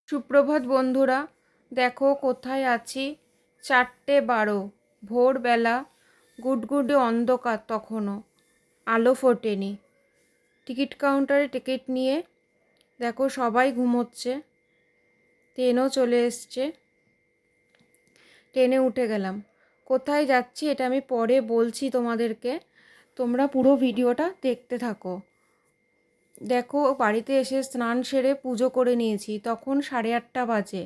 সুপ্রভাত বন্ধুরা, দেখো কোথায় আছি। 4:12 ভোরবেলা, গুডগুডে অন্ধকার, তখনও আলো ফোটেনি। টিকিট কাউন্টারে টিকিট নিয়ে দেখো সবাই ঘুমোচ্ছে। ট্রেনও চলে এসছে, ট্রেনে উঠে গেলাম। কোথায় যাচ্ছি এটা আমি পরে বলছি তোমাদেরকে, তোমরা পুরো ভিডিওটা দেখতে থাকো। দেখো বাড়িতে এসে স্নান সেরে পুজো করে নিয়েছি, তখন 8:30 বাজে।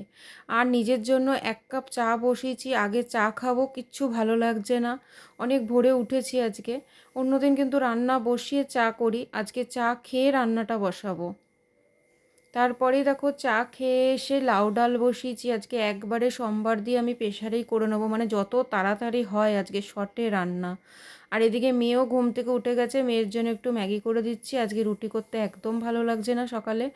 আর নিজের জন্য 1 কাপ চা বসিয়েছি, আগে চা খাবো, কিচ্ছু ভালো লাগছে না। অনেক ভোরে উঠেছি আজকে, অন্যদিন কিন্তু রান্না বসিয়ে চা করি, আজকে চা খেয়ে রান্নাটা বসাবো। তারপরেই দেখো চা খেয়ে এসে লাউ ডাল বসিয়েছি, আজকে একবারে সোমবার দিয়ে আমি প্রেশারেই করে নেবো, মানে যত তাড়াতাড়ি হয় আজকে শর্টে রান্না। আর এদিকে মেয়েও ঘুম থেকে উঠে গেছে, মেয়ের জন্য একটু ম্যাগি করে দিচ্ছি, আজকে রুটি করতে একদম ভালো লাগছে না সকালে।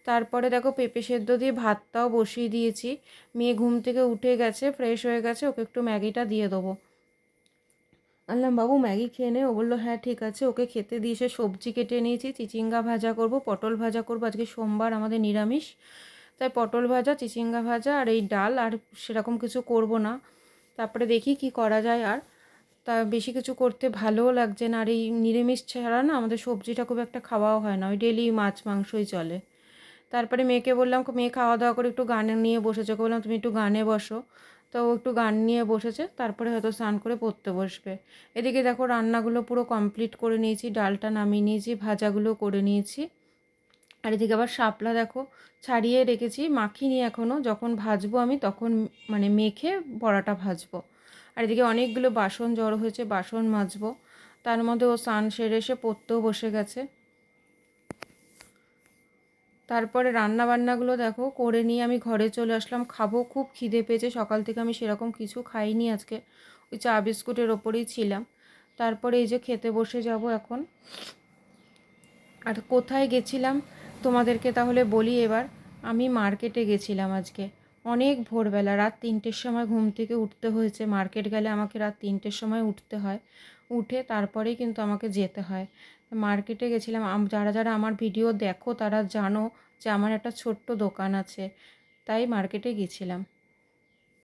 তারপরে দেখো পেঁপে সেদ্ধ দিয়ে ভাতটাও বসিয়ে দিয়েছি। মেয়ে ঘুম থেকে উঠে গেছে, ফ্রেশ হয়ে গেছে, ওকে একটু ম্যাগিটা দিয়ে দেবো। বললাম বাবু ম্যাগি খেয়ে নে, ও বললো হ্যাঁ ঠিক আছে। ওকে খেতে দিয়ে এসে সবজি কেটে নিয়েছি, চিচিঙ্গা ভাজা করব, পটল ভাজা করব, আজকে সোমবার আমাদের নিরামিষ। তাই পটল ভাজা, চিচিঙ্গা ভাজা আর এই ডাল, আর সেরকম কিছু করব না। তারপরে দেখি কি করা যায়। আর তা বেশি কিছু করতে ভালোও লাগছে না, আর এই নিরামিষ ছাড়া না আমাদের সবজিটা খুব একটা খাওয়াও হয় না, ওই ডেলি মাছ মাংসই চলে। তারপরে মেয়েকে বললাম, মেয়ে খাওয়া দাওয়া করে একটু গানে নিয়ে বসেছে, ওকে বললাম তুমি একটু গানে বসো। তো ও একটু গান নিয়ে বসেছে, তারপরে হয়তো স্নান করে পড়তে বসবে। এদিকে দেখো রান্নাগুলো পুরো কমপ্লিট করে নিয়েছি, ডালটা নামিয়ে নিয়েছি, ভাজাগুলো করে নিয়েছি। আর এদিকে আবার শাপলা দেখো ছাড়িয়ে রেখেছি, মাখিনি এখনও, যখন ভাজবো আমি তখন মানে মেখে বড়াটা ভাজবো। আর এদিকে অনেকগুলো বাসন জড়ো হয়েছে, বাসন মাজবো। তার মধ্যে ও স্নান সেরে এসে পড়তেও বসে গেছে। তারপরে রান্না বান্নাগুলো দেখো করে নিয়ে আমি ঘরে চলে আসলাম, খাবো, খুব খিদে পেয়েছে। সকাল থেকে আমি সেরকম কিছু খাইনি আজকে, ওই চা বিস্কুটের ওপরেই ছিলাম। তারপরে এই যে খেতে বসে যাব এখন। আর কোথায় গেছিলাম তোমাদেরকে তাহলে বলি এবার। আমি মার্কেটে গেছিলাম আজকে, অনেক ভোরবেলা, রাত 3টের সময় ঘুম থেকে উঠতে হয়েছে। মার্কেট গেলে আমাকে রাত 3টের সময় উঠতে হয়, উঠে তারপরেই কিন্তু আমাকে যেতে হয়। মার্কেটে গেছিলাম। যারা যারা আমার ভিডিও দেখো তারা জানো যে আমার একটা ছোট্ট দোকান আছে, তাই মার্কেটে গেছিলাম।